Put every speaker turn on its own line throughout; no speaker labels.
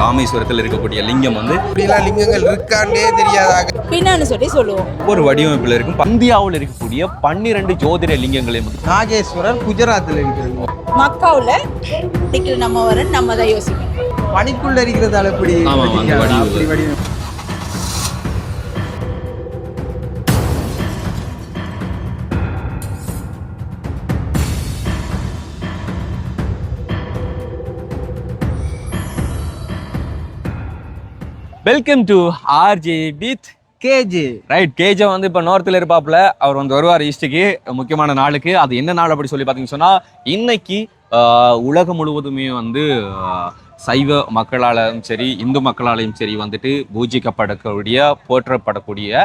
ராமேஸ்வரத்தில் இருக்கக்கூடிய லிங்கம் வந்து
இப்படிலாம் லிங்கங்கள் இருக்கான்னே தெரியாதாக
பின்னான்னு சொல்லி சொல்லுவோம்.
ஒரு வடிவமைப்பில் இருக்கும். இந்தியாவில் இருக்கக்கூடிய 12 ஜோதிட லிங்கங்களையும்
நாகேஸ்வரர் குஜராத்தில் இருக்கிறது.
மக்காவில் டிக்கெட் நம்ம வர நம்ம தான் யோசிக்கணும்.
பனிக்குள்ள இருக்கிறதால எப்படி வடிவம்.
Welcome to RJ with
KJ.
Right. KJ வந்து இப்போ நார்த்தில் இருப்பாப்புல. அவர் வந்து வருவார் ஈஸ்ட்டுக்கு, முக்கியமான நாளுக்கு. அது என்ன நாள் அப்படி சொல்லி பார்த்தீங்கன்னு சொன்னால், இன்னைக்கு உலகம் முழுவதுமே வந்து சைவ மக்களாலும் சரி இந்து மக்களாலையும் சரி வந்துட்டு பூஜிக்கப்படக்கூடிய போற்றப்படக்கூடிய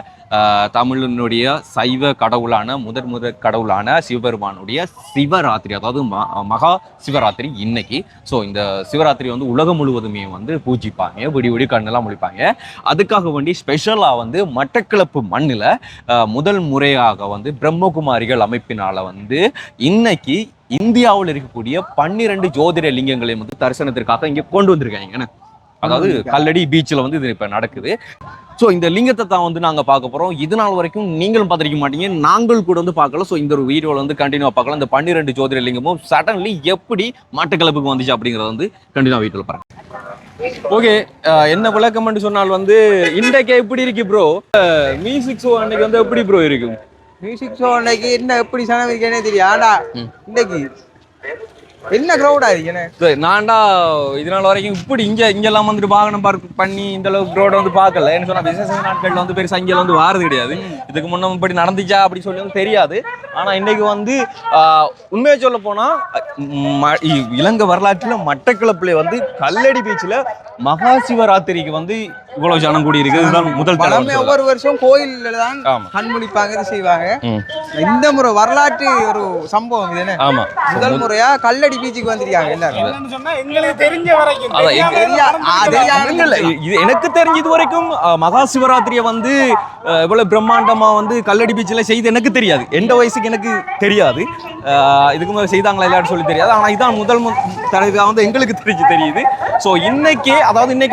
தமிழனுடைய சைவ கடவுளான முதற் கடவுளான சிவபெருமானுடைய சிவராத்திரி, அதாவது மகா சிவராத்திரி இன்னைக்கு. ஸோ இந்த சிவராத்திரி வந்து உலகம் முழுவதுமே வந்து பூஜிப்பாங்க, விடி கண்ணெல்லாம் முழிப்பாங்க. அதுக்காக வேண்டி ஸ்பெஷலாக வந்து மட்டக்களப்பு மண்ணில் முதல் முறையாக வந்து பிரம்மகுமாரிகள் அமைப்பினால் வந்து இன்னைக்கு இந்தியாவில் இருக்கக்கூடிய 12 ஜோதிட லிங்கங்களையும் வந்து தரிசனத்திற்காக இங்கே கொண்டு வந்திருக்காங்க. அதாவது கல்லடி பீச்சில் வந்து இது இப்போ நடக்குது. ஸோ இந்த லிங்கத்தை தான் வந்து நாங்கள் பார்க்க போகிறோம். இது நாள் வரைக்கும் நீங்களும் பார்த்துருக்க மாட்டீங்க, நாங்கள் கூட வந்து பார்க்கல. ஸோ இந்த ஒரு வீடியோவில் வந்து கண்டினியூவாக பார்க்கலாம். இந்த 12 ஜோதிட லிங்கமும் சடன்லி எப்படி மட்டக்களப்புக்கு வந்துச்சு அப்படிங்கிறத வந்து கண்டினியூவாக வீட்டில் பாருங்க. ஓகே, என்ன விளக்கம்னு சொன்னால் வந்து இன்றைக்கே எப்படி இருக்கு ப்ரோ? மியூசிக் ஷோ அன்னைக்கு வந்து எப்படி ப்ரோ இருக்கும்?
மியூசிக் ஷோ அன்னைக்கு என்ன எப்படி சனம் இருக்கேனே தெரியும். ஆனா இன்னைக்கு என்ன க்ரௌடா இருக்கு.
நான்டா இதனால வரைக்கும் இப்படி இங்கெல்லாம் வந்துட்டு வாகனம் பார்க் பண்ணி இந்த அளவுக்கு க்ரௌட் வந்து பார்க்கல. என்ன சொன்னா விசேஷ நாட்கள்ல வந்து பெருசா இங்கே வந்து வாரது கிடையாது. இதுக்கு முன்ன இப்படி நடந்துச்சா அப்படி சொல்லி வந்து தெரியாது. ஆனா இன்னைக்கு வந்து உண்மையை சொல்ல போனா இலங்கை வரலாற்றுல மட்டக்களப்புல வந்து கல்லடி பீச்சில் மகா சிவராத்திரிக்கு வந்து இவ்வளவு ஜனம் கூடி இருக்கு. இதுதான் முதல் தடவை.
ஒவ்வொரு வருஷம் கோயில்ல தான் கண்முழிப்பாங்க செய்வாங்க. இந்த முறை வரலாற்று ஒரு சம்பவம் இது.
ஆமா,
முதல் முறையா கல்லடி பீச்சுக்கு வந்திருக்காங்க எல்லாரும்.
எனக்கு தெரிஞ்சது வரைக்கும் மகா சிவராத்திரியை வந்து இவ்வளவு பிரம்மாண்டமா வந்து கல்லடி பீச்சில் செய்து எனக்கு தெரியாது. எந்த வயசுக்கு எனக்கு தெரியாது. இதுக்கு முதல்ல செய்தாங்களா எல்லாரும் சொல்லி தெரியாது. ஆனா இதான் முதல் தடவை வந்து எங்களுக்கு தெரியுது. ஸோ இன்னைக்கு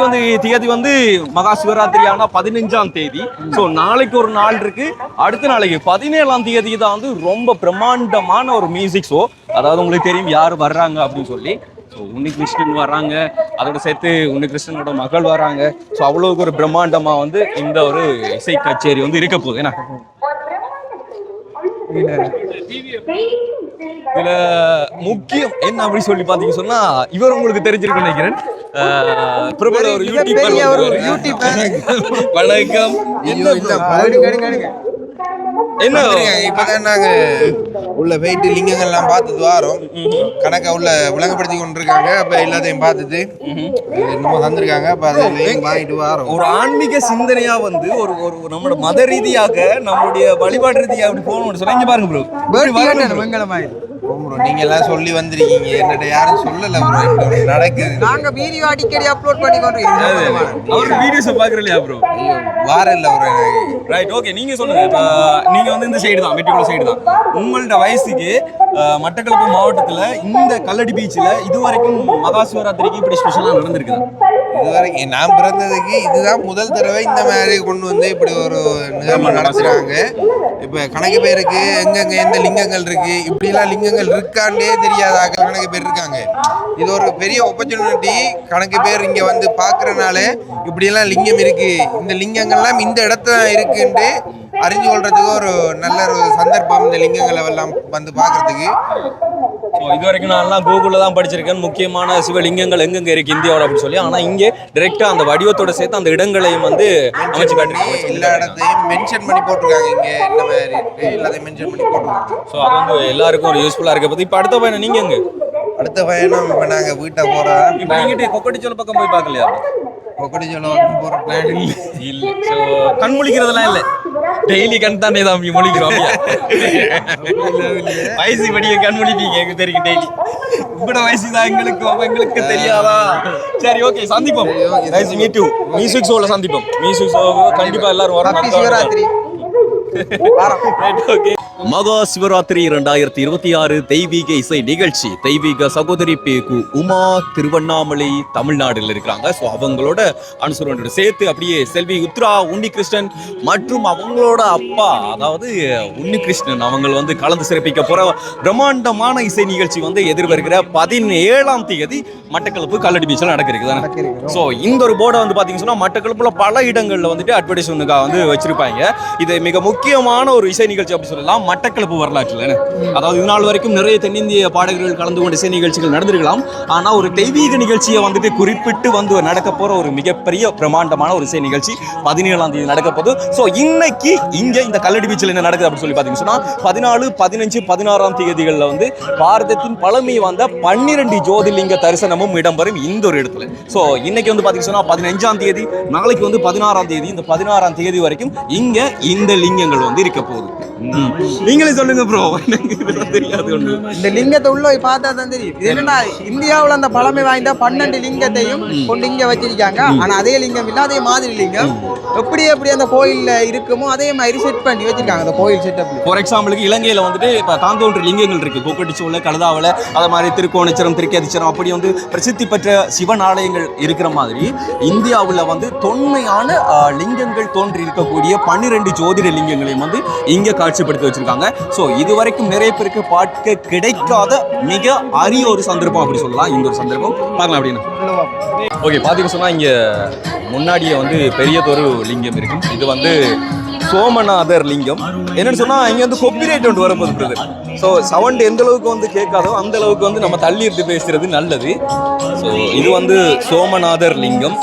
வந்து தேதி வந்து மகா சிவராத்திரியான 15ஆம் தேதி. ஸோ நாளைக்கு ஒரு நாள் இருக்கு. அடுத்த நாளைக்கு 17ஆம் தேதி தான் வந்து ரொம்ப பிரம்மாண்டமான ஒரு மியூசிக் ஷோ. அதாவது உங்களுக்கு தெரியும் யார் வர்றாங்க அப்படின்னு சொல்லி. ஸோ உன்னிகிருஷ்ணன் வர்றாங்க, அதோட சேர்த்து உன்னிகிருஷ்ணனோட மகள் வராங்க. ஸோ அவ்வளவுக்கு ஒரு பிரம்மாண்டமா வந்து இந்த ஒரு இசை கச்சேரி வந்து இருக்க போகுது. ஏன்னா இதுல முக்கியம் என்ன அப்படி சொல்லி பாத்தீங்க சொன்னா, இவர் உங்களுக்கு தெரிஞ்சிருக்கு நினைக்கிறேன். பிரபல ஒரு யூடியூபர். வணக்கம்.
என்ன இப்பதான் நாங்க உள்ள போயிட்டு லிங்கங்கள்லாம் பார்த்துட்டு வாரோம். கணக்கா உள்ள விளங்கப்படுத்தி கொண்டிருக்காங்க. அப்ப எல்லாத்தையும் பார்த்துட்டு என்னமோ தந்திருக்காங்க. அப்ப அதை வாங்கிட்டு வாரோம்.
ஒரு ஆன்மீக சிந்தனையா வந்து ஒரு நம்மளோட மத ரீதியாக நம்மளுடைய வழிபாடு ரீதியாக அப்படி போகணும்னு சொன்னா இங்க பாருங்க ப்ரோ.
வெங்கலமாயிரு நீங்க எல்லாம் சொல்லி வந்திருக்கீங்க. என்னட்ட யாரும் சொல்லல ப்ரோ. நடக்குது. நாங்க வீடியோ அடிக்கடி அப்லோட் பண்ணி கொண்டிருக்கோம்.
அவர் வீடியோஸ் பாக்குறீங்களா ப்ரோ?
வார இல்ல ப்ரோ.
Right, okay. நீங்க சொல்லுங்க. நீங்க வந்து இந்த சைடு தான், வெட்டிக்குளம் சைடு தான். உங்களோட வயசுக்கு மட்டக்களப்பு மாவட்டத்துல இந்த கல்லடி பீச்சில் இதுவரைக்கும் மகா சிவராத்திரிக்கு இப்படி ஸ்பெஷலா நடந்திருக்குது?
இதுவரைக்கும் நான் பிறந்ததுக்கு இதுதான் முதல் தடவை இந்த மாதிரி கொண்டு வந்து இப்படி ஒரு நிகழ்வு நடத்துறாங்க. இப்ப கணக்கு பேருக்கு எங்கெங்க எந்த லிங்கங்கள் இருக்கு, இப்படிலாம் லிங்கங்கள் இருக்கான்னே தெரியாத கணக்கு பேர் இருக்காங்க. இது ஒரு பெரிய ஆப்பர்ச்சுனிட்டி. கணக்கு பேர் இங்க வந்து பாக்குறதுனால இப்படியெல்லாம் லிங்கம் இருக்கு, இந்த லிங்கங்கள்லாம் இந்த இடத்துல இருக்குன்னு அறிஞ்சு கொள்றதுக்கு ஒரு நல்ல ஒரு சந்தர்ப்பம் இந்த லிங்கங்களை எல்லாம் வந்து பாக்குறதுக்கு.
ஸோ இது வரைக்கும் நான் கூகுளில் தான் படிச்சிருக்கேன் முக்கியமான சிவலிங்கங்கள் எங்கெங்க இருக்கு இந்தியாவோட அப்படின்னு சொல்லி. ஆனால் இங்கே டிரெக்டாக அந்த வடிவத்தோட சேர்த்து அந்த இடங்களையும் வந்து அமைச்சு காட்டுறாங்க.
எல்லா இடத்தையும் மென்ஷன் பண்ணி போட்டிருக்காங்க. இங்கே இந்த மாதிரி எல்லாத்தையும் மென்ஷன் பண்ணி போட்டிருக்காங்க.
ஸோ அது வந்து எல்லாருக்கும் ஒரு யூஸ்ஃபுல்லாக இருக்க போது. இப்போ அடுத்த பயணம் நீங்கள் எங்கே?
அடுத்த பயணம் இப்போ நாங்கள் வீட்டை போகிறோம்.
இப்போ நீங்கள் கொக்கட்டிச்சோல பக்கம் போய் பார்க்கலையா?
கொக்கட்டிச்சோல போகிற பிளான்
இல்லை. ஸோ கண் முழிக்கிறதெல்லாம் இல்லை, டெய்லி கண் தானே தான் முழிக்கிறோம். வயசு படிக்க கண் முழிப்பீங்க எங்களுக்கு தெரியும். டெய்லி உங்களோட வயசு தான் எங்களுக்கு தெரியாதா? சரி, ஓகே, சந்திப்போம். மியூசிக் ஷோல சந்திப்போம். மியூசிக் ஷோ கண்டிப்பா எல்லாரும் வரும்.
சிவராத்திரி
மகா சிவராத்திரி 2026 தெய்வீக இசை நிகழ்ச்சி தெய்வீக சகோதரி பேகு உமா திருவண்ணாமலை தமிழ்நாடுல இருக்கிறாங்க. ஸோ அவங்களோட அனுசரணோட சேர்த்து அப்படியே செல்வி உத்ரா உன்னிகிருஷ்ணன் மற்றும் அவங்களோட அப்பா அதாவது உன்னிகிருஷ்ணன் அவங்க வந்து கலந்து சிறப்பிக்க போற பிரம்மாண்டமான இசை நிகழ்ச்சி வந்து எதிர்வருகிற 17ஆம் தேதி மட்டக்களப்பு கல்லடி பீச்சில் நடக்கிறது. ஸோ இந்த ஒரு போர்டை வந்து பார்த்தீங்கன்னு சொன்னா மட்டக்களப்புல பல இடங்கள்ல வந்துட்டு அட்வர்டைஸ்மெண்ட்டுக்காக வந்து வச்சிருப்பாங்க. இது மிக முக்கியமான ஒரு இசை நிகழ்ச்சி அப்படி சொல்லலாம் மட்டக்களப்பு வரலாற்றில். அதாவது இது நாள் வரைக்கும் நிறைய தென்னிந்திய பாடகர்கள் கலந்து கொண்ட இசை நிகழ்ச்சிகள் நடந்திருக்கலாம். ஆனா ஒரு தெய்வீக நிகழ்ச்சியை வந்துட்டு குறிப்பிட்டு வந்து நடக்க போற ஒரு மிகப்பெரிய பிரம்மாண்டமான ஒரு இசை நிகழ்ச்சி 17ஆம் தேதி நடக்க போகுது. ஸோ இன்னைக்கு இங்க இந்த கல்லடி பீச்சில் என்ன நடக்குது அப்படின்னு சொல்லி பார்த்தீங்கன்னா சொன்னா 14, 15, 16ஆம் தேதிகளில் வந்து பாரதத்தின் பழமை வந்த 12 ஜோதிர்லிங்க தரிசனமும் இடம்பெறும் இந்த ஒரு இடத்துல. ஸோ இன்னைக்கு வந்து பார்த்தீங்கன்னா சொன்னா 15ஆம் தேதி, நாளைக்கு வந்து 16ஆம் தேதி, இந்த 16ஆம் தேதி வரைக்கும் இங்க இந்த லிங்கங்கள் வந்து இருக்க போகுது. நீங்களே சொல்லுங்க ப்ரோ, தெரியாது ஒண்ணு.
இந்த லிங்கத்தை உள்ள போய் பார்த்தா தான் தெரியும். இது என்னன்னா இந்தியாவுல அந்த பழமை வாய்ந்த 12 லிங்கத்தையும் கொண்டு இங்க வச்சிருக்காங்க. ஆனா அதே லிங்கம் இல்ல, அதே மாதிரி லிங்கம் எப்படி அந்த கோயில்ல இருக்குமோ அதே மாதிரி செட் பண்ணி வச்சிருக்காங்க அந்த கோயில் செட்டப்.
ஃபார் எக்ஸாம்பிளுக்கு இலங்கையில வந்துட்டு இப்ப தாந்தோன்று லிங்கங்கள் இருக்கு, கொக்கட்டிச்சோல, கலதாவல, அது மாதிரி திருக்கோணேச்சரம், திருக்கேதீச்சரம், அப்படி வந்து பிரசித்தி பெற்ற சிவன் ஆலயங்கள் இருக்கிற மாதிரி இந்தியாவில் வந்து தொன்மையான லிங்கங்கள் தோன்றி இருக்கக்கூடிய 12 ஜோதிட லிங்கங்களையும் வந்து இங்க காட்சிப்படுத்தி வச்சிருக்காங்க. ஸோ இதுவரைக்கும் நிறைய பேருக்கு பார்க்க கிடைக்காத மிக அரிய ஒரு சந்தர்ப்பம் அப்படி சொல்லலாம். இந்த ஒரு சந்தர்ப்பம் பார்க்கலாம் அப்படின்னு. ஓகே, பார்த்தீங்கன்னு சொன்னா இங்க முன்னாடியே வந்து பெரியதொரு லிங்கம் இருக்கும். இது வந்து சோமநாதர் லிங்கம். என்னன்னு சொன்னா இங்க வந்து காப்பிரைட் ஒன்று வரப்போகுது பிரதர். ஸோ சவுண்ட் எந்த அளவுக்கு வந்து கேட்காதோ அந்த அளவுக்கு வந்து நம்ம தள்ளி இருந்து பேசுறது நல்லது. ஸோ இது வந்து சோமநாதர் லிங்கம்.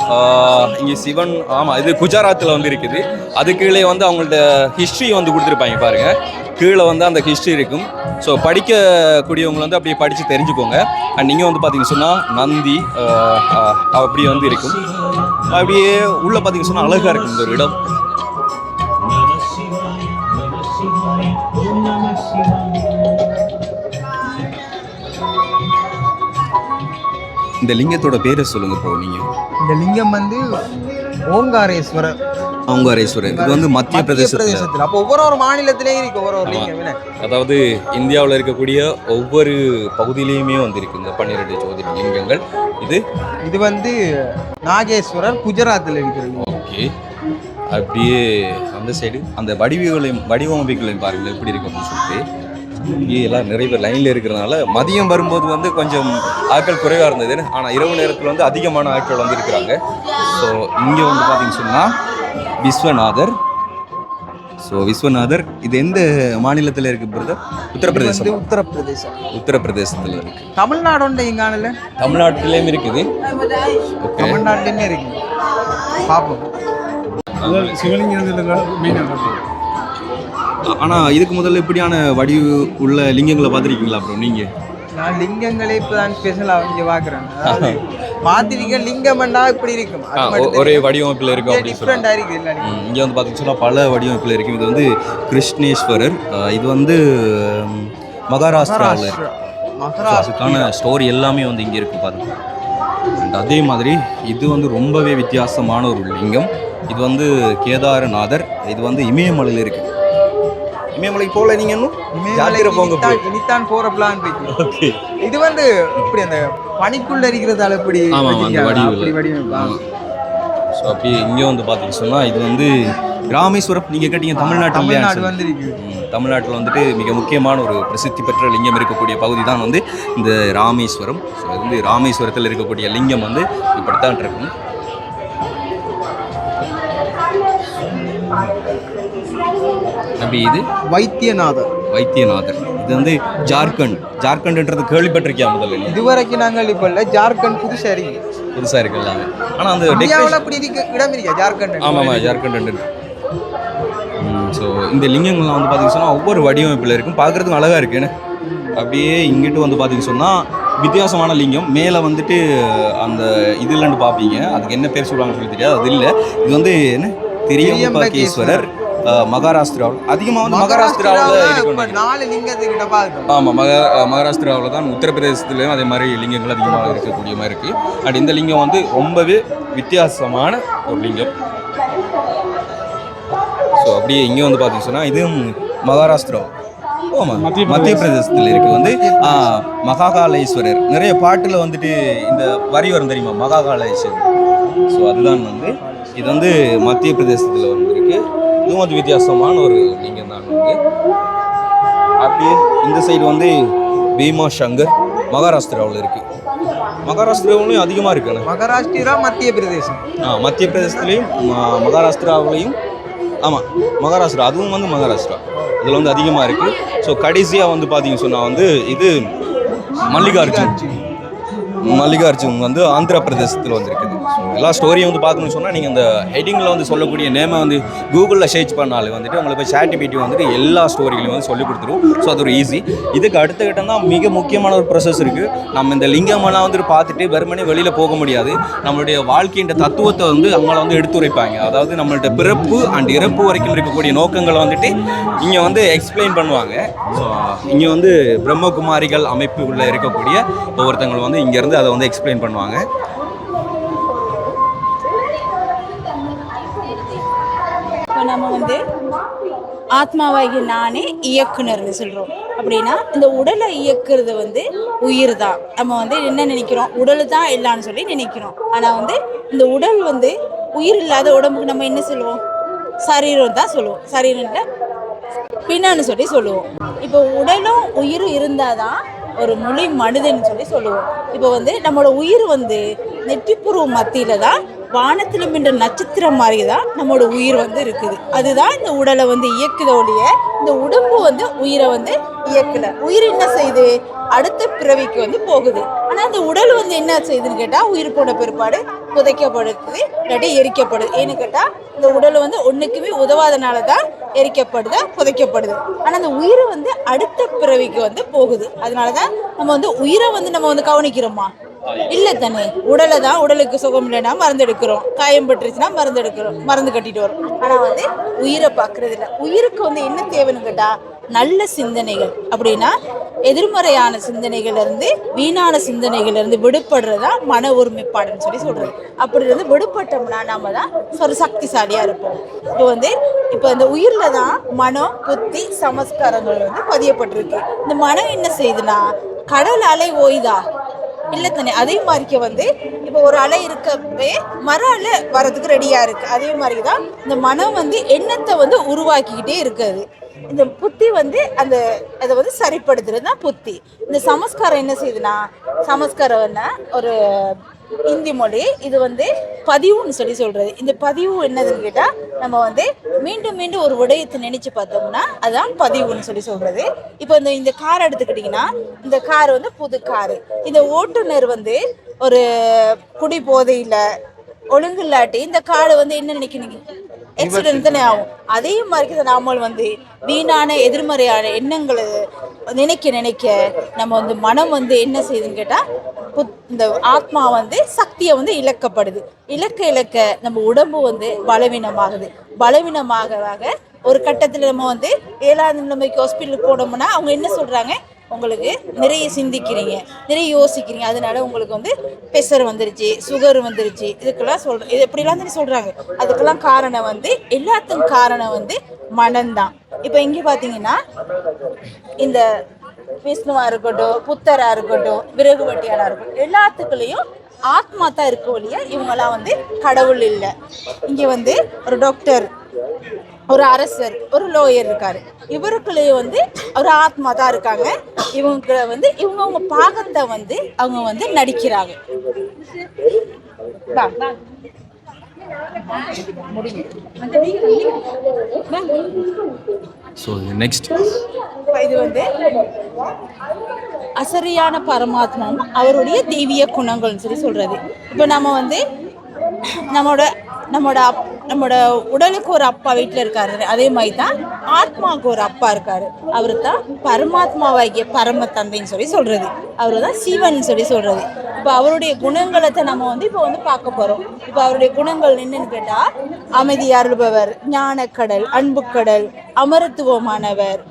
இங்கே சிவன், ஆமாம், இது குஜராத்தில் வந்து இருக்குது. அது கீழே வந்து அவங்கள்ட்ட ஹிஸ்ட்ரி வந்து கொடுத்துருப்பாங்க பாருங்க. கீழே வந்து அந்த ஹிஸ்ட்ரி இருக்கும். ஸோ படிக்கக்கூடியவங்க வந்து அப்படியே படித்து தெரிஞ்சுக்கோங்க. அண்ட் நீங்கள் வந்து பார்த்தீங்கன்னு சொன்னால் நந்தி அப்படி வந்து இருக்கும். அப்படியே உள்ளே பார்த்தீங்கன்னு சொன்னால் அழகாக இருக்கும் இந்த ஒரு இடம். இந்த லிங்கத்தோட பேரை சொல்லுங்க ப்ரோ நீங்க.
இந்த லிங்கம் வந்து ஓங்காரேஸ்வரர்.
ஓங்காரேஸ்வரர் இது வந்து மத்திய பிரதேசத்துல.
அப்போ ஒவ்வொரு மாநிலத்திலே இருக்கு ஒவ்வொரு லிங்கம்.
அதாவது இந்தியாவில் இருக்கக்கூடிய ஒவ்வொரு பகுதியிலையுமே வந்து இருக்கு இந்த 12 ஜோதிட லிங்கங்கள். இது வந்து
நாகேஸ்வரர் குஜராத்தில் இருக்கிறது.
ஓகே, அப்படியே அந்த சைடு அந்த வடிவமைப்புகளையும் பாருங்கள் எப்படி இருக்கு அப்படின்னு சொல்லிட்டு. இங்கே எல்லாம் நிறைய பேர் லைனில் இருக்கிறதுனால மதியம் வரும்போது வந்து கொஞ்சம் ஆட்கள் குறைவாக இருந்தது. ஆனால் இரவு நேரத்தில் வந்து அதிகமான ஆட்கள் வந்து இருக்கிறாங்க. ஸோ இங்கே வந்து பார்த்தீங்கன்னு சொன்னால் விஸ்வநாதர். ஸோ விஸ்வநாதர் இது எந்த மாநிலத்தில் இருக்கு பிரதர்? உத்தரப்பிரதேசம். உத்தரப்பிரதேசத்தில் இருக்கு.
தமிழ்நாடு ஒன்று இங்கானல
தமிழ்நாட்டிலேயும் இருக்குது.
தமிழ்நாட்டிலேயுமே இருக்கு. பார்ப்போம்.
ஆனால் இதுக்கு முதல்ல இப்படியான வடிவு உள்ள லிங்கங்களை பார்த்துருக்கீங்களா அப்புறம் நீங்கள்?
நான் லிங்கங்களே இப்போ தான் ஸ்பெஷலாக இங்கே பார்க்குறேன். பார்த்துருக்கேன் லிங்கம்னா இப்படி இருக்கும்,
ஒரே வடிவமைப்பில் இருக்கும்.
டிஃப்ரெண்டாக இருக்குது. இல்லை
இங்கே வந்து பார்த்தீங்கன்னா பல வடிவமைப்பில் இருக்கும். இது வந்து கிருஷ்ணேஸ்வரர். இது வந்து மகாராஷ்டிராவில் இருக்கு. அதுக்கான ஸ்டோரி எல்லாமே வந்து இங்கே இருக்குது பாருங்க. அண்ட் அதே மாதிரி இது வந்து ரொம்பவே வித்தியாசமான ஒரு லிங்கம். இது வந்து கேதாரநாதர். இது வந்து இமயமலையில் இருக்குது. இமயமலைக்கு போகல நீங்கள் இன்னும் போங்க,
இனித்தான் போகிற பிளான் இருக்கு. ஓகே, இது வந்து இப்படி அந்த பனிக்குள்ள இருக்கிறதால இப்படி வடிவமைப்பு.
ஸோ அப்படியே இங்கே வந்து பார்த்தீங்கன்னு சொன்னால் இது வந்து ராமேஸ்வரம். நீங்கள் கேட்டீங்க தமிழ்நாட்டில்
வந்துருக்கு.
தமிழ்நாட்டில் வந்துட்டு மிக முக்கியமான ஒரு பிரசித்தி பெற்ற லிங்கம் இருக்கக்கூடிய பகுதி தான் வந்து இந்த ராமேஸ்வரம். ஸோ இது வந்து ராமேஸ்வரத்தில் இருக்கக்கூடிய லிங்கம் வந்து இப்படித்தான் இருக்கும். அப்படி இது
வைத்தியநாதர்.
இது வந்து ஜார்க்கண்ட்ன்றது கேள்விப்பட்டிருக்கியா முதல்ல?
இதுவரைக்கும் நாங்கள் இப்போ இல்லை, ஜார்க்கண்ட் புதுசாக
இருக்கு எல்லாமே. ஆனால் அந்த
அப்படி இடம் இருக்கா ஜார்க்கண்ட்?
ஆமாம், ஜார்க்கண்ட். ஸோ இந்த லிங்கங்கள்லாம் வந்து பார்த்தீங்கன்னு சொன்னால் ஒவ்வொரு வடிவமைப்பில் இருக்கும். பார்க்குறதுக்கும் அழகாக இருக்குன்னு. அப்படியே இங்கிட்டு வந்து பார்த்தீங்கன்னு சொன்னால் வித்தியாசமான லிங்கம். மேலே வந்துட்டு அந்த இதுலன்னு பார்ப்பீங்க, அதுக்கு என்ன பேர் சொல்லுவாங்கன்னு சொல்லி தெரியாது. அது இல்லை, இது வந்து என்ன திரியம்பகேஸ்வரர். மகாராஷ்டிராவில் அதிகமாக வந்து மகாராஷ்டிராவில் இருக்கும்.
4 லிங்கத்துக்கிட்ட பார்க்கணும்.
ஆமாம், மகாராஷ்டிராவில் தான். உத்தரப்பிரதேசத்துலேயும் அதே மாதிரி லிங்கங்கள் அதிகமாக இருக்கக்கூடிய மாதிரி இருக்குது. அண்ட் இந்த லிங்கம் வந்து ரொம்பவே வித்தியாசமான ஒரு லிங்கம். ஸோ அப்படியே இங்கே வந்து பார்த்தீங்கன்னு சொன்னால் இது மகாராஷ்டிரா ஆமாம் மத்திய பிரதேசத்தில் இருக்குது வந்து மகாகாலேஸ்வரர். நிறைய பாட்டில் வந்துட்டு இந்த வரி வரும் தெரியுமா, மகாகாலேஸ்வரர். ஸோ அதுதான் வந்து இது வந்து மத்திய பிரதேசத்தில் வந்துருக்கு. இதுவும் வந்து வித்தியாசமான ஒரு லிங்கம் தான் வந்து. அப்படியே இந்த சைடு வந்து பீமா சங்கர் மகாராஷ்டிராவில் இருக்குது. மகாராஷ்டிராவிலையும் அதிகமாக இருக்குண்ணே.
மகாராஷ்டிரா மத்திய பிரதேசம்.
மத்திய பிரதேசத்துலேயும் மகாராஷ்டிராவிலையும் ஆமாம் மகாராஷ்டிரா, அதுவும் வந்து மகாராஷ்டிரா இதில் வந்து அதிகமாக இருக்குது. ஸோ கடைசியாக வந்து பார்த்தீங்கன்னு சொன்னால் வந்து இது மல்லிகார்ஜுன் வந்து ஆந்திர பிரதேசத்தில் வந்துருக்குது. ஸோ எல்லா ஸ்டோரியும் வந்து பார்க்கணும்னு சொன்னால் நீங்கள் அந்த ஹெட்டிங்கில் வந்து சொல்லக்கூடிய நேமை வந்து கூகுளில் சர்ச் பண்ணாலும் வந்துட்டு உங்களுக்கு ChatGPT வந்துட்டு எல்லா ஸ்டோரிகளையும் வந்து சொல்லி கொடுத்துரும். ஸோ அது ஒரு ஈஸி. இதுக்கு அடுத்த கட்டம் தான் மிக முக்கியமான ஒரு ப்ரொசஸ் இருக்குது. நம்ம இந்த லிங்கமெல்லாம் வந்துட்டு பார்த்துட்டு வெறுமனே வெளியில் போக முடியாது. நம்மளுடைய வாழ்க்கையின் தத்துவத்தை வந்து அவங்கள வந்து எடுத்துரைப்பாங்க. அதாவது நம்மள்ட்ட பிறப்பு அண்ட் இறப்பு வரைக்கும் இருக்கக்கூடிய நோக்கங்களை வந்துட்டு இங்கே வந்து எக்ஸ்பிளைன் பண்ணுவாங்க. ஸோ இங்கே வந்து பிரம்மகுமாரிகள் அமைப்பு உள்ள இருக்கக்கூடிய ஒவ்வொருத்தவங்களும் வந்து இங்கேருந்து அதை வந்து எக்ஸ்பிளைன் பண்ணுவாங்க.
இப்போ நம்ம வந்து ஆத்மாவாகி நானே இயக்குனர்னு சொல்கிறோம். அப்படின்னா இந்த உடலை இயக்குறது வந்து உயிர் தான். நம்ம வந்து என்ன நினைக்கிறோம், உடல் தான் இல்லைன்னு சொல்லி நினைக்கிறோம். ஆனால் வந்து இந்த உடல் வந்து உயிர் இல்லாத உடம்புக்கு நம்ம என்ன சொல்லுவோம், சரீரம் தான் சொல்லுவோம். சரீரம் இல்லை பின்னான்னு சொல்லி சொல்லுவோம். இப்போ உடலும் உயிரும் இருந்தால் தான் ஒரு முழு மனிதன் சொல்லி சொல்லுவோம். இப்போ வந்து நம்மளோட உயிர் வந்து நெற்றிப்புற மத்தியில தான் வானத்தில் மின்ற நட்சத்திரம் மாதிரி தான் நம்மளோட உயிர் வந்து இருக்குது. அதுதான் இந்த உடலை வந்து இயக்குத ஒழிய இந்த உடம்பு வந்து உயிரை வந்து இயக்கல. உயிர் என்ன செய்யுது, அடுத்த பிறவிக்கு வந்து போகுது. ஆனால் இந்த உடல் வந்து என்ன செய்யுதுன்னு கேட்டால் உயிர் போன பிற்பாடு புதைக்கப்படுது, இல்லாட்டி எரிக்கப்படுது. ஏன்னு கேட்டால் இந்த உடல் வந்து ஒன்றுக்குமே உதவாதனால தான் எரிக்கப்படுது, புதைக்கப்படுது. ஆனால் அந்த உயிர் வந்து அடுத்த பிறவிக்கு வந்து போகுது. அதனால தான் நம்ம வந்து உயிரை வந்து நம்ம வந்து கவனிக்கிறோமா, இல்லை தானே. உடலை தான், உடலுக்கு சுகம் இல்லைன்னா மருந்து எடுக்கிறோம், காயம் பட்டுருச்சுன்னா மருந்து எடுக்கிறோம், மருந்து கட்டிட்டு வரும். ஆனால் வந்து உயிரை பார்க்கறது இல்லை. உயிருக்கு வந்து என்ன தேவைன்னு கேட்டால் நல்ல சிந்தனைகள். அப்படின்னா எதிர்மறையான சிந்தனைகள்லேருந்து வீணான சிந்தனைகள்லேருந்து விடுபடுறதா மன ஒருமைப்பாடுன்னு சொல்லி சொல்கிறது. அப்படி இருந்து விடுபட்டோம்னா நம்ம தான் ஒரு சக்திசாலியாக இருப்போம். இப்போ இந்த உயிரில் தான் மனம், புத்தி, சமஸ்காரங்கள் வந்து பதியப்பட்டிருக்கு. இந்த மனம் என்ன செய்யுதுன்னா கடல் அலை ஓய்தா இல்லை தானே. அதே மாதிரிக்க வந்து இப்போ ஒரு அலை இருக்கவே மர அலை வர்றதுக்கு ரெடியாக இருக்குது. அதே மாதிரி தான் இந்த மனம் வந்து எண்ணத்தை வந்து உருவாக்கிக்கிட்டே இருக்குது. இந்த புத்தி வந்து அதை வந்து சரிப்படுத்துறது தான் புத்தி. இந்த சமஸ்காரம் என்ன செய்யுதுன்னா, சமஸ்காரம்னா ஒரு இந்தி மொழி, இது வந்து பதிவுன்னு சொல்லி சொல்கிறது. இந்த பதிவு என்னதுன்னு கேட்டால் நம்ம வந்து மீண்டும் மீண்டும் ஒரு விடயத்தை நினச்சி பார்த்தோம்னா அதுதான் பதிவுன்னு சொல்லி சொல்கிறது. இப்போ இந்த கார் எடுத்துக்கிட்டிங்கன்னா, இந்த கார் வந்து புது காரு. இந்த ஓட்டுநர் வந்து ஒரு குடி போதையில் ஒழுங்கு இல்லாட்டி இந்த காரை வந்து என்ன நினைக்கிறீங்க, ஆக்சிடென்ட் தானே ஆகும். அதே மாதிரி தான் நாமளும் வந்து வீணான எதிர்மறையான எண்ணங்களை நினைக்க நம்ம வந்து மனம் வந்து என்ன செய்யுதுன்னு கேட்டால் இந்த ஆத்மா வந்து சக்தியை வந்து இழக்க நம்ம உடம்பு வந்து பலவீனமாக ஒரு கட்டத்தில் நம்ம வந்து 7ஆவது நிலைமைக்கு ஹாஸ்பிட்டலுக்கு போனோம்னா அவங்க என்ன சொல்கிறாங்க, உங்களுக்கு நிறைய சிந்திக்கிறீங்க, நிறைய யோசிக்கிறீங்க, அதனால உங்களுக்கு வந்து ப்ரெஷர் வந்துருச்சு, சுகர் வந்துருச்சு, இதுக்கெல்லாம் இது எப்படிலாம் சொல்கிறாங்க. அதுக்கெல்லாம் காரணம் வந்து எல்லாத்துக்கும் காரணம் வந்து மனம்தான். இப்போ இங்கே பார்த்தீங்கன்னா இந்த விஷ்ணுவா இருக்கட்டும், புத்தரா இருக்கட்டும், விறகு வெட்டியாரா இருக்கட்டும், எல்லாத்துக்குள்ளேயும் ஆத்மா தான் இருக்க ஒழிய இவங்கெல்லாம் வந்து கடவுள் இல்லை. இங்கே வந்து ஒரு டாக்டர், ஒரு அரசர், ஒரு லோயர் இருக்காரு, இவருக்குள்ளேயே வந்து ஒரு ஆத்மா தான் இருக்காங்க. இவங்க வந்து இவங்க பாகத்தை வந்து அவங்க வந்து நடிக்கிறாங்க. இது வந்து அசரியான பரமாத்மாவும் அவருடைய தெய்வீக குணங்கள்னு சொல்லி சொல்றது. இப்போ நம்ம வந்து நம்மளோட உடலுக்கு ஒரு அப்பா வீட்டில் இருக்காரு, அதே மாதிரி தான் ஆத்மாவுக்கு ஒரு அப்பா இருக்காரு. அவரு தான் பரமாத்மாவாகிய பரம தந்தைன்னு சொல்லி சொல்றது. அவரு தான் சிவன் சொல்லி சொல்றது. இப்போ அவருடைய குணங்களை நம்ம வந்து இப்போ வந்து பார்க்க போறோம். இப்போ அவருடைய குணங்கள் என்னன்னு கேட்டா, அமைதி அருள்பவர், ஞானக்கடல், அன்புக்கடல், அமரத்துவமானவர்,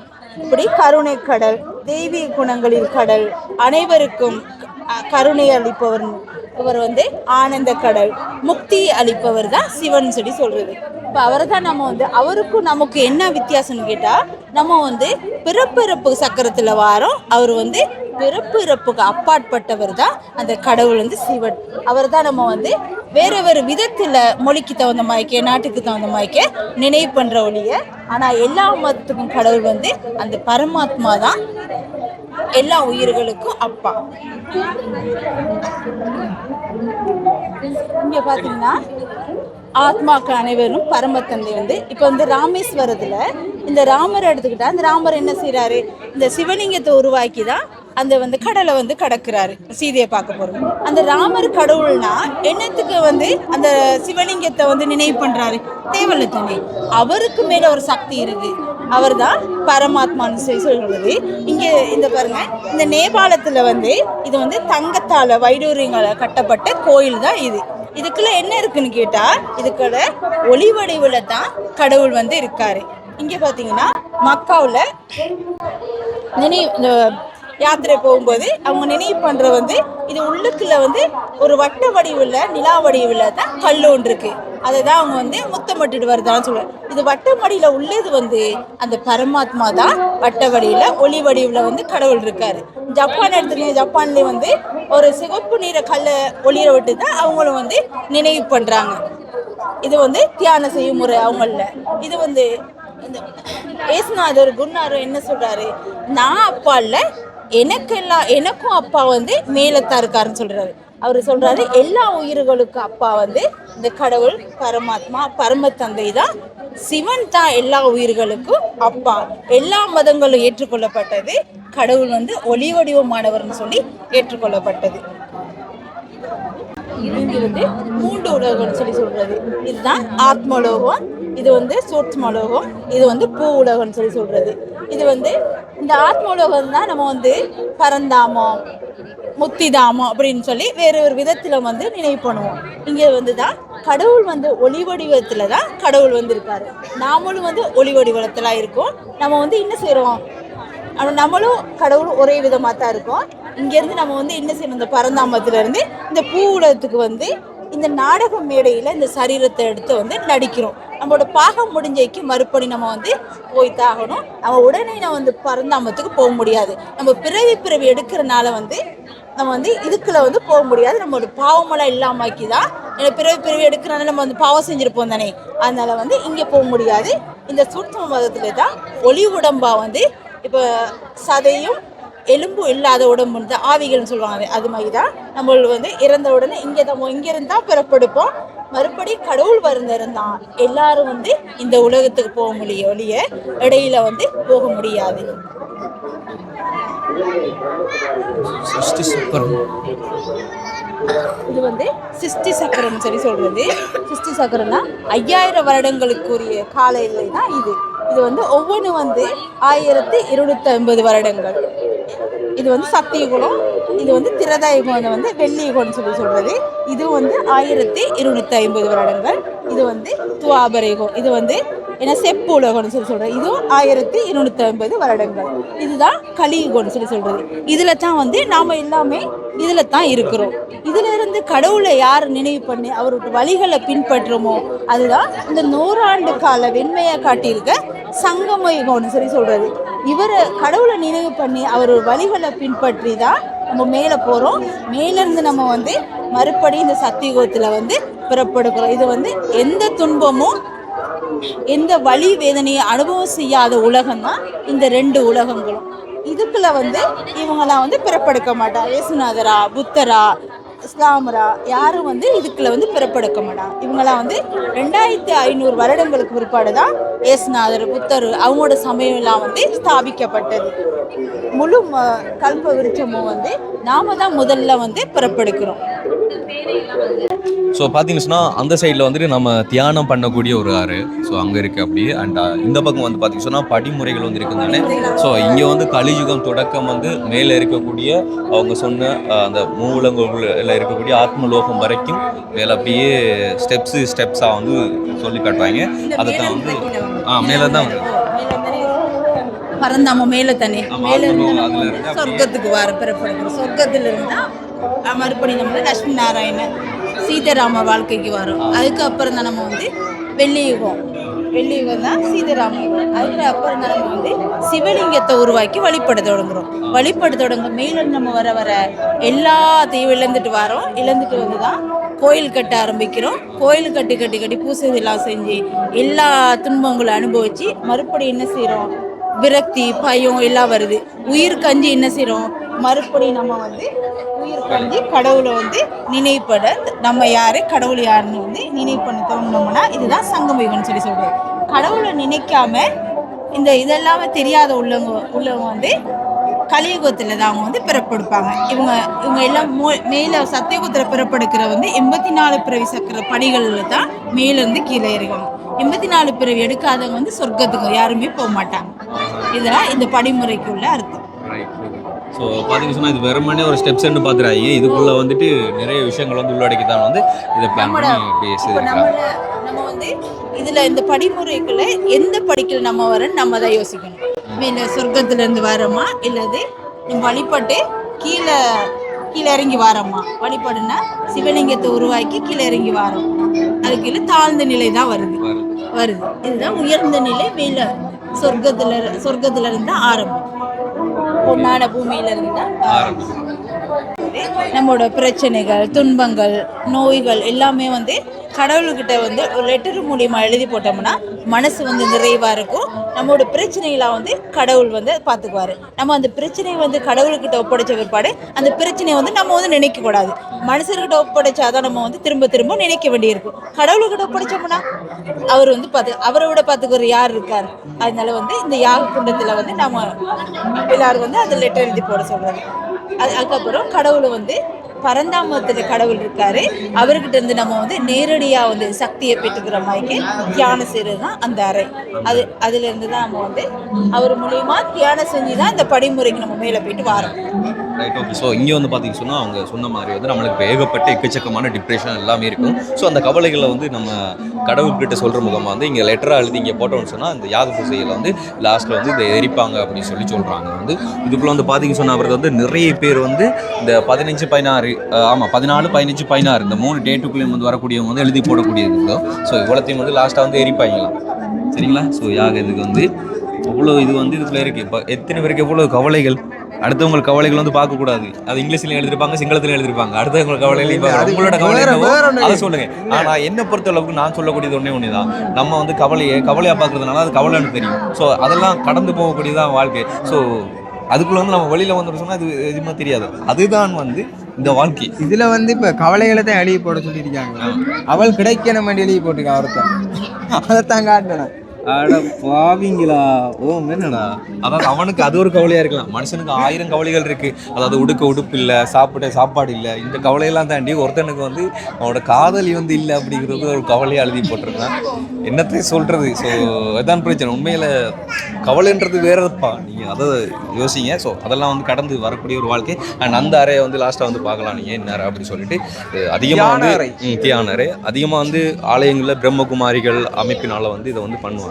இப்படி கருணை கடல், தெய்வீக குணங்களில் கடல், அனைவருக்கும் கருணை அளிப்பவர், இவர் வந்து ஆனந்த கடல், முக்தி அளிப்பவர் தான் சிவன் சொல்லி சொல்றது. இப்போ அவரை தான் நம்ம வந்து அவருக்கும் நமக்கு என்ன வித்தியாசம்னு கேட்டால், நம்ம வந்து பிறப்பு சக்கரத்தில் வாரோம். அவர் வந்து பிறப்புக்கு அப்பாற்பட்டவர் தான் அந்த கடவுள் வந்து சிவன். அவர் தான் நம்ம வந்து வேறு விதத்தில் மொழிக்கு தகுந்த மாதிரிக்க நாட்டுக்கு தகுந்த மாதிரிக்க நினைவு பண்ணுற ஒழிய, ஆனால் எல்லா மதத்துக்கும் கடவுள் வந்து அந்த பரமாத்மா தான் எல்லா உயிர்களுக்கும் அப்பா. இங்க பாத்தீங்கன்னா ஆத்மாக்கள் அனைவரும் பரமத்தந்தை வந்து இப்போ வந்து ராமேஸ்வரத்துல இந்த ராமர் எடுத்துக்கிட்டா, இந்த ராமர் என்ன செய்யறாரு, இந்த சிவலிங்கத்தை உருவாக்கி தான் அந்த வந்து கடலை வந்து கடக்குறாரு, சீதையை பார்க்க போறது. அந்த ராமர் கடவுள்னா என்னத்துக்கு வந்து அந்த சிவலிங்கத்தை வந்து நினைவு பண்றாரு, தேவல்ல தானே. அவருக்கு மேல ஒரு சக்தி இருக்கு, அவர் தான் பரமாத்மான்னு சொல்றது. இங்க இந்த பாருங்க, இந்த நேபாளத்துல வந்து இது வந்து தங்கத்தால வைடூரியங்களை கட்டப்பட்ட கோயில் தான் இது. இதுக்குள்ள என்ன இருக்குன்னு கேட்டா, இதுக்குள்ள ஒளி வடிவுல தான் கடவுள் வந்து இருக்காரு. இங்க பாத்தீங்கன்னா மக்காவுல இந்த யாத்திரை போகும்போது அவங்க நினைவு பண்ற வந்து இது உள்ளுக்குள்ள வந்து ஒரு வட்ட வடிவுல நிலா வடிவுல தான் கல் ஒன்று இருக்கு. அதை தான் அவங்க வந்து முத்தமிட்டு வருதான்னு சொல்லுவாங்க. இது வட்ட வடியில உள்ளது வந்து அந்த பரமாத்மா தான் வட்ட வடியில ஒளி வடிவுல வந்து கடவுள் இருக்காரு. ஜப்பான் எடுத்துக்கிங்க, ஜப்பான்ல வந்து ஒரு சிவப்பு நீர கல்லை ஒளிர விட்டு தான் அவங்களும் வந்து நினைவு பண்றாங்க. இது வந்து தியானம் செய்யும் முறை அவங்கள. இது வந்து இந்த ஏசுநாதர் குருநாதர் என்ன சொல்றாரு, நான் அப்பா இல்ல, எனக்கும் அப்பா வந்து மேலத்தான் இருக்காருன்னு சொல்றாரு. அவர் சொல்றாரு எல்லா உயிர்களுக்கும் அப்பா வந்து இந்த கடவுள் பரமாத்மா பரமத்தந்தை தான், சிவன் தான் எல்லா உயிர்களுக்கும் அப்பா. எல்லா மதங்களும் ஏற்றுக்கொள்ளப்பட்டது, கடவுள் வந்து ஒளி வடிவமானவர்னு சொல்லி ஏற்றுக்கொள்ளப்பட்டது. இது வந்து 3 உலகம்னு சொல்லி சொல்றது. இதுதான் ஆத்மலோகம், இது வந்து சூட்சுமலோகம், இது வந்து பூ உலகம்னு சொல்லி சொல்றது. இது வந்து இந்த ஆத்மலோகம் தான் நம்ம வந்து பரந்தாமம், முத்திதாமம் அப்படின்னு சொல்லி வேறு ஒரு விதத்துல வந்து நினைவு பண்ணுவோம். இங்க வந்து தான் கடவுள் வந்து ஒளி வடிவத்துல தான் கடவுள் வந்து இருக்காரு. நாமளும் வந்து ஒளி வடிவத்துல இருக்கோம். நம்ம வந்து என்ன செய்யறோம், நம்மளும் கடவுளும் ஒரே விதமாக தான் இருக்கோம். இங்கேருந்து நம்ம வந்து என்ன செய்யணும், இந்த பரந்தாமத்துலேருந்து இந்த பூ உலகத்துக்கு வந்து இந்த நாடக மேடையில் இந்த சரீரத்தை எடுத்து வந்து நடிக்கிறோம். நம்மளோட பாகம் முடிஞ்சைக்கு மறுபடி நம்ம வந்து போய்த்தாகணும். நம்ம உடனே நம்ம வந்து பரந்தாமத்துக்கு போக முடியாது. நம்ம பிறவி எடுக்கிறனால வந்து நம்ம வந்து இதுக்குள்ள வந்து போக முடியாது. நம்மளோட பாவமெல்லாம் இல்லாமக்கி தான், ஏன்னா பிறவி எடுக்கிறனால நம்ம வந்து பாவம் செஞ்சுருப்போம் தானே, அதனால வந்து இங்கே போக முடியாது. இந்த சூட்சும மதத்துல தான் ஒளி உடம்பா வந்து இப்போ சதையும் எலும்பு இல்லாத உடம்பு தான் ஆவிகள்னு சொல்லுவாங்க. அது மாதிரி தான் நம்ம வந்து இறந்த உடனே இங்கிருந்தா பிறப்படுப்போம். மறுபடி கடவுள் இருந்தான் எல்லாரும் வந்து இந்த உலகத்துக்கு போக முடியும் ஒழிய இடையில வந்து போக முடியாது. இது வந்து சிருஷ்டி சக்கரம் சொல்லி சொல்றது. சிருஷ்டி சக்கரம்னா 5000 வருடங்களுக்குரிய கால எல்லை தான் இது. இது வந்து ஒவ்வொன்று வந்து 1250 வருடங்கள். இது வந்து சக்தி யுகம், இது வந்து திரதா யுகம், வந்து வெள்ளி யுகம்னு சொல்லி சொல்றது. இது வந்து 1250 வருடங்கள். இது வந்து துவாபர யுகம், இது வந்து ஏன்னா செப்பு உலகம்னு சொல்லி சொல்றது. இதுவும் 1250 வருடங்கள். இதுதான் கலியுகம்னு சொல்லி சொல்றது. இதுல தான் வந்து நாம எல்லாமே இதுல தான் இருக்கிறோம். இதுல இருந்து கடவுளை யார் நினைவு பண்ணி அவருடைய வழிகளை பின்பற்றுமோ அதுதான் இந்த 100 ஆண்டு கால வெண்மையை காட்டியிருக்க சங்கம யுகம்னு சொல்லி சொல்றது. இவரை கடவுளை நினைவு பண்ணி அவரோட வழிகளை பின்பற்றி தான் நம்ம மேலே போகிறோம். மேலேருந்து நம்ம வந்து மறுபடி இந்த சத்தியுகத்தில் வந்து பிறப்படுகிறோம். இது வந்து எந்த துன்பமும் எந்த வலி வேதனையை அனுபவம் செய்யாத உலகம் தான் இந்த 2 உலகங்களும். இதுக்குள்ள வந்து இவங்கெல்லாம் வந்து பிறப்படுக்க மாட்டாங்க. இயேசுநாதரா, புத்தரா, இஸ்லாமரா யாரும் வந்து இதுக்குள்ள வந்து பிறப்படுக்க மாட்டாங்க. இவங்கெல்லாம் வந்து 2500 வருடங்களுக்கு பிற்பாடு தான் இயேசுநாதர், புத்தர் அவங்களோட சமயம்லாம் வந்து ஸ்தாபிக்கப்பட்டது. முழு கல்ப விருட்சமும் வந்து நாம தான் முதல்ல வந்து பிறப்படுக்கிறோம்.
ஸோ பார்த்தீங்கன்னு சொன்னால் அந்த சைடில் வந்துட்டு நம்ம தியானம் பண்ணக்கூடிய ஒரு ஆறு, ஸோ அங்கே இருக்குது அப்படியே. அண்ட் இந்த பக்கம் வந்து பார்த்தீங்கன்னு சொன்னால் படிமுறைகள் வந்து இருக்குதானே. ஸோ இங்கே வந்து கலியுகம் தொடக்கம் வந்து மேலே இருக்கக்கூடிய அவங்க சொன்ன அந்த மூலங்களில் இருக்கக்கூடிய ஆத்மலோகம் வரைக்கும் மேலே அப்படியே ஸ்டெப்ஸாக வந்து சொல்லி காட்டுவாங்க. அதை தான் வந்து மேலே தான் வந்து
பரந்தாம மேலே தானே, மேலே இருந்து சொர்க்கத்துக்கு வர பிறப்படுகிறோம். சொர்க்கத்துல இருந்தா மறுபடி நம்ம வந்து லட்சுமி நாராயணன் சீதாராம வாழ்க்கைக்கு வரும். அதுக்கப்புறம் தான் நம்ம வந்து வெள்ளியுகம் தான் சீதாராம யுகம். அதுக்கு அப்புறம் தான் நம்ம வந்து சிவலிங்கத்தை உருவாக்கி வழிபட தொடங்குறோம். வழிபட தொடங்க மேல நம்ம வர எல்லாத்தையும் இழந்துட்டு வந்து தான் கோயில் கட்ட ஆரம்பிக்கிறோம். கோயில் கட்டி பூசை எல்லாம் செஞ்சு எல்லா துன்பங்களும் அனுபவிச்சு மறுபடியும் என்ன செய்கிறோம், விரக்தி பயம் எல்லாம் வருது. உயிர் கஞ்சி என்ன செய்கிறோம், மறுபடியும் நம்ம வந்து உயிர் கஞ்சி கடவுளை வந்து நினைப்பட நம்ம யாரு கடவுள் யாருன்னு வந்து நினைவு பண்ணி தோணுனோம்னா இதுதான் சங்கமயுகம்னு சொல்லி சொல்றது. கடவுளை நினைக்காம இந்த இதெல்லாமே தெரியாத உள்ளவங்க வந்து கலியுகத்தில் தான் அவங்க வந்து பிறப்பெடுப்பாங்க. இவங்க எல்லாம் மேலே சத்தியகுத்தில் பிறப்பெடுக்கிற வந்து 84 பிறவி சக்கர படிகளில் தான் மேலேருந்து கீழே இறங்கணும். 84 பிறவி எடுக்காதவங்க வந்து சொர்க்கத்துக்கு யாருமே போக மாட்டாங்க. இதெல்லாம் இந்த படிமுறைக்குள்ள அர்த்தம்.
ஸோ பார்த்தீங்கன்னு சொன்னால் இது வெறுமனே ஒரு ஸ்டெப்ஸ்ன்னு பார்த்துறாங்க. இதுக்குள்ளே வந்துட்டு நிறைய விஷயங்கள் வந்து உள்ளடக்கி தான் வந்து இதை பிளான் பண்ணி இப்படி செய்திருக்காங்க.
நம்ம வந்து இதில் இந்த படிமுறைக்குள்ள எந்த படிக்கல நம்ம வரன்னு நம்ம தான் யோசிக்கணும். மேலே சொர்க்கத்துலேருந்து வரோமா இல்லது நம்ம வழிபட்டு கீழே இறங்கி வாரோமா. வழிபடுனா சிவலிங்கத்தை உருவாக்கி கீழே இறங்கி வாரோம். அதுக்கு கீழே தாழ்ந்த நிலை தான் வருது. இதுதான் உயர்ந்த நிலை. மேலே சொர்க்கத்துல இருந்து ஆரம்பம். பொன்னான பூமியில இருந்தா நம்மளோட பிரச்சனைகள் துன்பங்கள் நோய்கள் எல்லாமே வந்து கடவுள்கிட்ட வந்து ஒரு லெட்டர் மூலியமா எழுதி போட்டோம்னா மனசு வந்து நிறைவா இருக்கும். நம்மளோட பிரச்சனைகளாக வந்து கடவுள் வந்து பார்த்துக்குவாரு. நம்ம அந்த பிரச்சனையை வந்து கடவுள்கிட்ட ஒப்படைச்ச பிற்பாடு அந்த பிரச்சனையை வந்து நம்ம வந்து நினைக்க கூடாது. மனுஷர்கிட்ட ஒப்படைச்சாதான் நம்ம வந்து திரும்ப நினைக்க வேண்டியிருக்கும். கடவுள்கிட்ட ஒப்படைச்சோம்னா அவர் வந்து அவரை விட பார்த்துக்கிற யார் இருக்கார். அதனால வந்து இந்த யாக குண்டத்துல வந்து நம்ம எல்லாரும் வந்து அந்த லெட்டர் எழுதி போட சொல்றாங்க. அதுக்கப்புறம் கடவுளை வந்து பரந்தாமத்தில் கடவுள் இருக்காரு. அவர்கிட்ட இருந்து நம்ம வந்து நேரடியா வந்து சக்தியை பெற்றுக்கிற மாதிரி தியானம் செய்யறது தான் அந்த அறை. அதுல இருந்து தான் நம்ம வந்து அவர் மூலியமா தியானம் செஞ்சுதான் இந்த படிமுறைக்கு நம்ம மேல போயிட்டு வரோம்.
Right, okay. ஸோ இங்கே வந்து பார்த்தீங்கன்னு சொன்னால் அவங்க சொன்ன மாதிரி வந்து நம்மளுக்கு ஏகப்பட்ட எக்கச்சக்கமான டிப்ரெஷன் எல்லாமே இருக்கும். ஸோ அந்த கவலைகளை வந்து நம்ம கடவுள்கிட்ட சொல்கிற முகமாக வந்து இங்கே லெட்டராக எழுதி இங்கே போட்டோம்னு சொன்னால் அந்த யாக பூசையில் வந்து லாஸ்ட்டில் வந்து இதை எரிப்பாங்க அப்படின்னு சொல்கிறாங்க. வந்து இதுக்குள்ளே வந்து பார்த்தீங்கன்னு சொன்னால் அவருக்கு வந்து நிறைய பேர் வந்து இந்த 15, 16 14, 15, 16 இந்த 3 டேட்டுக்குள்ளேயும் வந்து வரக்கூடியவங்க வந்து எழுதி போடக்கூடியது. ஸோ இவ்வளோத்தையும் வந்து லாஸ்ட்டாக வந்து எரிப்பாங்களாம். சரிங்களா? ஸோ யாக இதுக்கு வந்து அவ்வளோ இது வந்து இதுக்குள்ளே இருக்குது. இப்போ எத்தனை பேருக்கு எவ்வளோ கவலைகள். அடுத்தவங்க கவலைகள் வந்து பார்க்கக்கூடாது. அது இங்கிலீஷ்லையும் எழுதிருப்பாங்க, சிங்களத்திலையும் எழுதிருப்பாங்க. அடுத்தவங்க கவலைகளையும் உங்களோட கவலை அதை சொல்லுங்க. ஆனால் என்னை பொறுத்தளவுக்கு நான் சொல்லக்கூடியது ஒன்றே தான். நம்ம வந்து கவலையாக பார்க்கறதுனால அது கவலைன்னு தெரியும். ஸோ அதெல்லாம் கடந்து போகக்கூடியதான் வாழ்க்கை. ஸோ அதுக்குள்ள வந்து நம்ம வெளியில வந்து சொன்னா அது எதுவுமே தெரியாது. அதுதான் வந்து இந்த வாழ்க்கை.
இதுல வந்து இப்ப கவலைகளை தான் எழுதி போட சொல்லியிருக்காங்க. அவள் கிடைக்கணும் எழுதி போட்டுருக்கான் ஒருத்தன். அதைத்தான் காட்டணும்.
அட பாவிங்களா. ஓ என்னடா, அதாவது அவனுக்கு அது ஒரு கவலையா இருக்கலாம். மனுஷனுக்கு 1000 கவலைகள் இருக்கு. அதாவது உடுப்பு இல்லை, சாப்பாடு இல்லை. இந்த கவலையெல்லாம் தாண்டி ஒருத்தனுக்கு வந்து அவனோட காதலி வந்து இல்லை அப்படிங்கிறது ஒரு கவலையை எழுதி போட்டிருக்கான். என்னத்தை சொல்றது. ஸோ அதான் பிரச்சனை. உண்மையில கவலைன்றது வேறப்பா. நீங்க அதை யோசிங்க. ஸோ அதெல்லாம் வந்து கடந்து வரக்கூடிய ஒரு வாழ்க்கை. அண்ட் அந்த அறையை வந்து லாஸ்ட்டாக வந்து பார்க்கலாம் நீங்கள் என்ன அப்படின்னு சொல்லிட்டு அதிகமாக வந்து தியான அறை அதிகமாக வந்து ஆலயங்களில் பிரம்மகுமாரிகள் அமைப்பினால வந்து இதை வந்து பண்ணுவாங்க.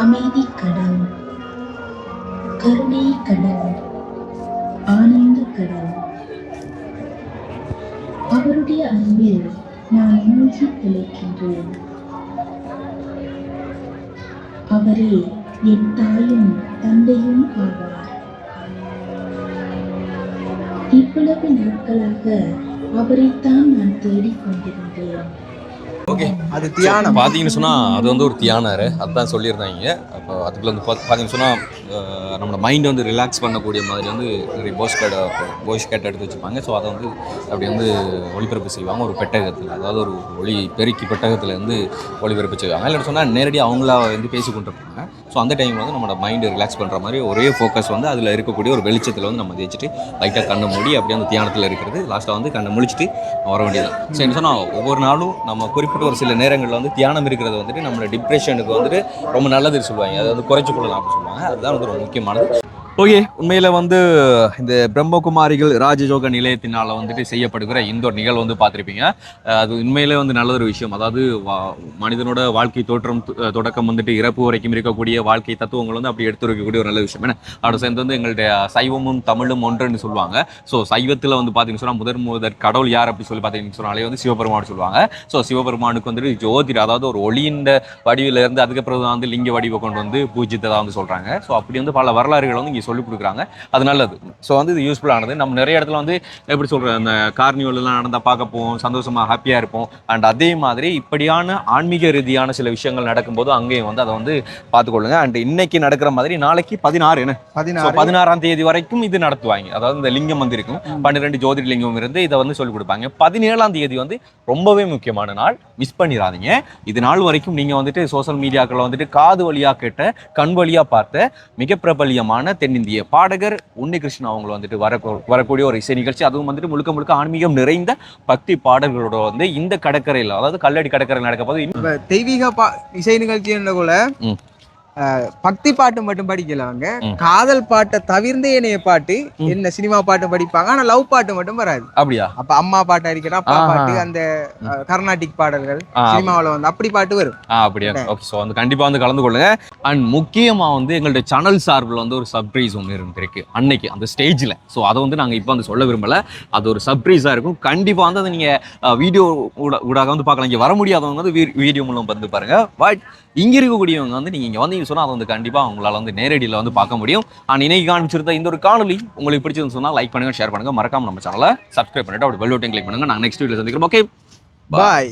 அமைதி கடல், கருணை கடல், ஆனந்த கடல். அவருடைய அன்பில் நான் மூழ்கி திளைக்கின்றேன். அவரே என் தாயும் தந்தையும் ஆவார். இவ்வளவு நாட்களாக அவரைத்தான் நான் தேடிக்கொண்டிருந்தேன்.
ஓகே,
அது தியானம்
பார்த்தீங்கன்னு சொன்னால் அது வந்து ஒரு தியான அறை. அதுதான் சொல்லியிருந்தாங்க. அப்போ அதுக்குள்ள வந்து பார்த்தீங்கன்னு சொன்னால் நம்மளோட மைண்டை வந்து ரிலாக்ஸ் பண்ணக்கூடிய மாதிரி வந்து நிறைய வாய்ஸ் கேட் எடுத்து வச்சுருப்பாங்க. ஸோ அதை வந்து அப்படி வந்து ஒளிபரப்பு செய்வாங்க ஒரு பெட்டகத்தில். அதாவது ஒரு ஒளி பெருக்கி பெட்டகத்தில் வந்து ஒளிபரப்பு செய்வாங்க. இல்லைன்னு சொன்னால் நேரடியாக அவங்களா வந்து பேசி கொண்டிருப்பாங்க. ஸோ அந்த டைமில் வந்து நம்மளோட மைண்டை ரிலாக்ஸ் பண்ணுற மாதிரி ஒரே ஃபோக்கஸ் வந்து அதில் இருக்கக்கூடிய ஒரு வெளிச்சத்தில் வந்து நம்ம தேய்ச்சிட்டு லைட்டாக கண்ணை மூடி அப்படியே அந்த தியானத்தில் இருக்கிறது. லாஸ்ட்டாக வந்து கண்ணை முழிச்சிட்டு வர வேண்டியதான். ஸோ என்ன சொன்னால் ஒவ்வொரு நாளும் நம்ம குறிப்பிட்ட ஒரு சில நேரங்களில் வந்து தியானம் இருக்கிறது வந்துட்டு நம்மளோட டிப்ரெஷனுக்கு வந்துட்டு ரொம்ப நல்லதுன்னு சொல்லுவாங்க. அதை வந்து குறைச்சி கொள்ளலாம் அப்படின்னு சொல்லுவாங்க. அதுதான் வந்து ரொம்ப முக்கியமானது. ஓகே, உண்மையில வந்து இந்த பிரம்மகுமாரிகள் ராஜயோக நிலையத்தினால வந்துட்டு செய்யப்படுகிற இந்த ஒரு நிகழ்வு வந்து பார்த்துருப்பீங்க. அது உண்மையிலே வந்து நல்ல ஒரு விஷயம். அதாவது மனிதனோட வாழ்க்கை தோற்றம் தொடக்கம் வந்துட்டு இறப்பு வரைக்கும் இருக்கக்கூடிய வாழ்க்கை தத்துவங்கள் வந்து அப்படி எடுத்து வைக்கக்கூடிய ஒரு நல்ல விஷயம். ஏன்னா அதோட சேர்ந்து வந்து எங்களுடைய சைவமும் தமிழும் ஒன்றுன்னு சொல்லுவாங்க. ஸோ சைவத்தில் வந்து பார்த்தீங்கன்னு சொன்னால் முதற் கடவுள் யார் அப்படி சொல்லி பார்த்தீங்கன்னு சொன்னாலே வந்து சிவபெருமான் சொல்லுவாங்க. ஸோ சிவபெருமானுக்கு வந்துட்டு ஜோதிட, அதாவது ஒரு ஒளியின் வடிவிலிருந்து அதுக்கப்புறம் தான் வந்து லிங்க வடிவை கொண்டு வந்து பூஜித்ததாக வந்து சொல்கிறாங்க. ஸோ அப்படி வந்து பல வரலாறுகள் வந்து இங்கே சொல்லிக் கொடுக்குறாங்க. அது நல்லது. ஸோ வந்து இது யூஸ்ஃபுல்லானது. நம்ம நிறைய இடத்துல வந்து எப்படி சொல்கிறேன், அந்த கார்னிவல்லாம் நடந்தால் பார்க்க போவோம், சந்தோஷமாக ஹாப்பியாக இருப்போம். அண்ட் அதே மாதிரி இப்படியான ஆன்மீக ரீதியான சில விஷயங்கள் நடக்கும்போது அங்கேயும் வந்து அதை வந்து பார்த்துக்கொள்ளுங்க. அண்ட் இன்னைக்கு நடக்கிற மாதிரி நாளைக்கு 16ஆம் தேதி வரைக்கும் இது நடத்துவாங்க. அதாவது இந்த லிங்கம் வந்து இருக்கும், 12 ஜோதிர்லிங்கம் இருந்து இதை வந்து சொல்லிக் கொடுப்பாங்க. 17ஆம் தேதி வந்து ரொம்பவே முக்கியமான நாள், மிஸ் பண்ணிடாதீங்க. இது நாள் வரைக்கும் நீங்கள் வந்துட்டு சோசியல் மீடியாக்களில் வந்துட்டு காது வழியாக கேட்ட, கண் வழியாக பார்த்த மிக பிரபலியமான தென்னிந்திய பாடகர் உன்னிகிருஷ்ணன் அவங்களை வந்துட்டு வரக்கூடிய ஒரு இசை நிகழ்ச்சி. அதுவும் வந்துட்டு முழுக்க முழுக்க ஆன்மீகம் நிறைந்த பக்தி பாடல்களோட வந்து இந்த கடற்கரையில், அதாவது கல்லடி கடற்கரை நடக்க போது
தெய்வீக இசை நிகழ்ச்சி கூட பக்தி பாட்டு மட்டும் படிக்கல, அவங்க காதல் பாட்டை தவிர்த்து ஏனைய பாட்டு என்ன சினிமா பாட்டு படிப்பாங்க. ஆனா லவ் பாட்டு மட்டும் வராது. அப்படியா? அப்ப அம்மா பாட்டு அடிக்கணும், அப்பா பாட்டு, அந்த கர்நாடிக் பாடல்கள் சினிமாவில் வந்து அப்படி பாட்டு வரும்.
அப்படியா? ஓகே. ஸோ வந்து கண்டிப்பா வந்து கலந்து கொள்ளுங்க. அண்ட் முக்கியமா வந்து எங்களுடைய சேனல் சார்பில் வந்து ஒரு சர்ப்ரைஸ் ஒன்று இருந்திருக்கு அன்னைக்கு அந்த ஸ்டேஜில். ஸோ அதை வந்து நாங்கள் இப்போ வந்து சொல்ல விரும்பல. அது ஒரு சர்ப்ரைஸாக இருக்கும். கண்டிப்பாக வந்து அதை நீங்கள் வீடியோ ஊடாக வந்து பார்க்கலாம். இங்கே வர முடியாதவங்க வந்து வீடியோ மூலம் வந்து பாருங்க. பட் இங்கே இருக்கக்கூடியவங்க வந்து நீங்கள் இங்கே வந்து சொன்னால் அதை வந்து கண்டிப்பாக உங்களால் வந்து நேரடியில் வந்து பார்க்க முடியும். ஆனால் இன்னைக்கு காமிச்சிருந்த இந்த ஒரு காணொலி உங்களுக்கு பிடிச்சதுன்னு சொன்னால் லைக் பண்ணுங்கள், ஷேர் பண்ணுங்கள், மறக்காமல் நம்ம சேனலை சப்ஸ்கிரைப் பண்ணிட்டு அப்படி பெல் பட்டன் கிளிக் பண்ணுங்கள். நாங்கள் நெக்ஸ்ட் வீடியோவில் சந்திக்கிறோம். ஓகே, பாய்.